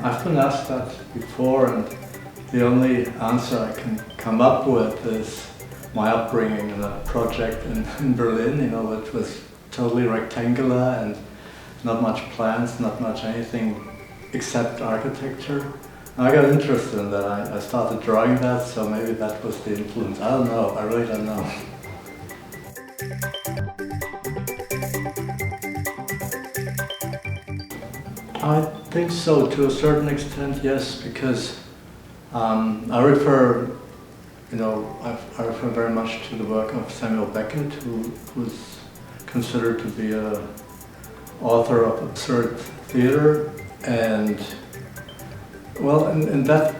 I've been asked that before, and the only answer I can come up with is my upbringing in a project in Berlin, which was totally rectangular and not much plans, not much anything except architecture. And I got interested in that. I started drawing that, so maybe that was the influence. I don't know. I really don't know. I think so, to a certain extent, yes, because I refer very much to the work of Samuel Beckett, who's considered to be an author of absurd theater, and well, in that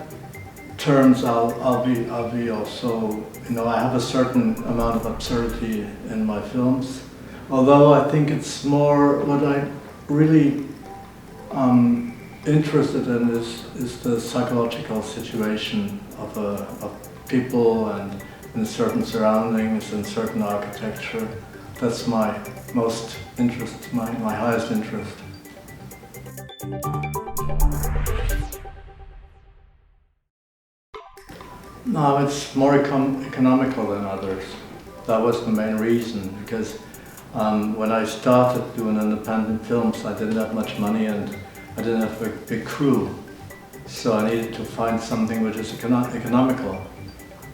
terms, I'll be also, I have a certain amount of absurdity in my films, although I think it's more what I really interested in is the psychological situation of people and in certain surroundings and certain architecture. That's my most interest, my highest interest. No, it's more economical than others. That was the main reason, because when I started doing independent films, I didn't have much money and I didn't have a big crew. So I needed to find something which is economical.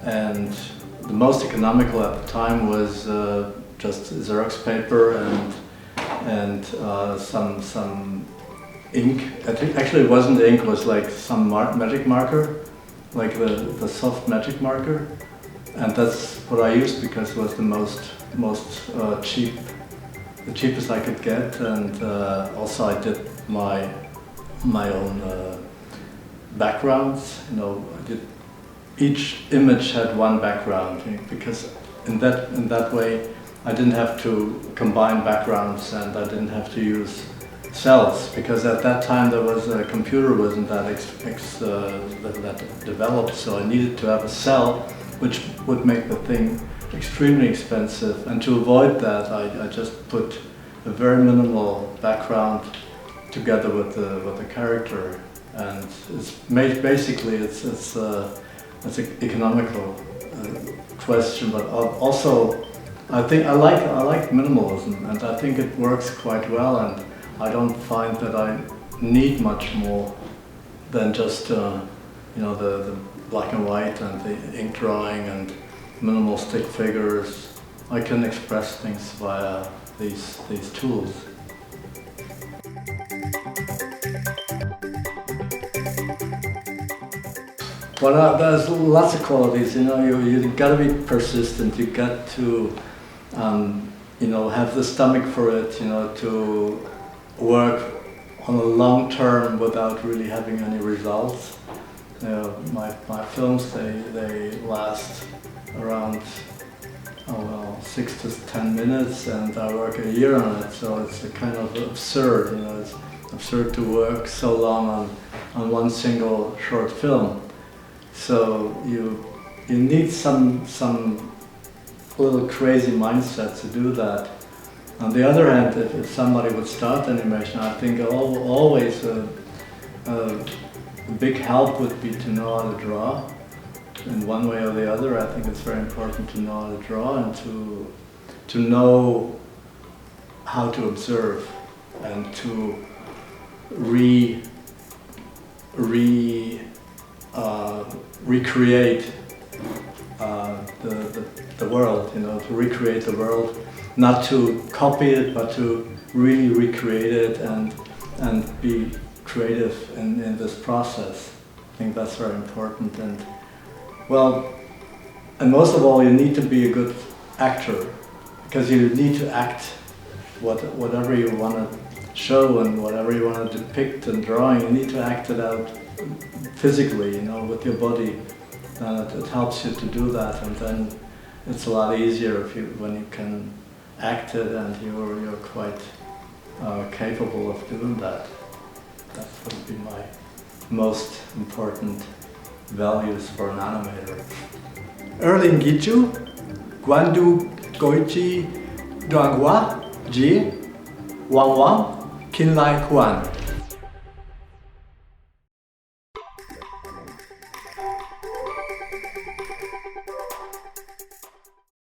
And the most economical at the time was just Xerox paper and some ink. I think actually it wasn't ink, it was like some magic marker, like the soft magic marker. And that's what I used because it was the most cheap, the cheapest I could get, and also I did my own backgrounds. Each image had one background, because in that way I didn't have to combine backgrounds and I didn't have to use cells, because at that time there was a computer wasn't that developed, so I needed to have a cell which would make the thing extremely expensive, and to avoid that I just put a very minimal background together with the character, and it's basically it's an economical question, but also I think I like minimalism, and I think it works quite well, and I don't find that I need much more than just the black and white and the ink drawing and minimal stick figures. I can express things via these tools. Well, there's lots of qualities. You got to be persistent. You got to, have the stomach for it. To work on a long term without really having any results. My films they last around 6 to 10 minutes, and I work a year on it. So it's a kind of absurd. It's absurd to work so long on one single short film. So you need some little crazy mindset to do that. On the other hand, if somebody would start animation, I think always a big help would be to know how to draw. In one way or the other, I think it's very important to know how to draw and to know how to observe and to recreate the world, to recreate the world, not to copy it, but to really recreate it and be creative in this process. I think that's very important. And most of all, you need to be a good actor, because you need to act whatever you want to show and whatever you want to depict in drawing. You need to act it out physically, with your body. And it helps you to do that, and then it's a lot easier when you can act it and you're quite capable of doing that. That would be my most important values for an animator. Erling Gichu, Guandu Goichi Duangwa, Ji, Wang Wang, Kinlai Huan.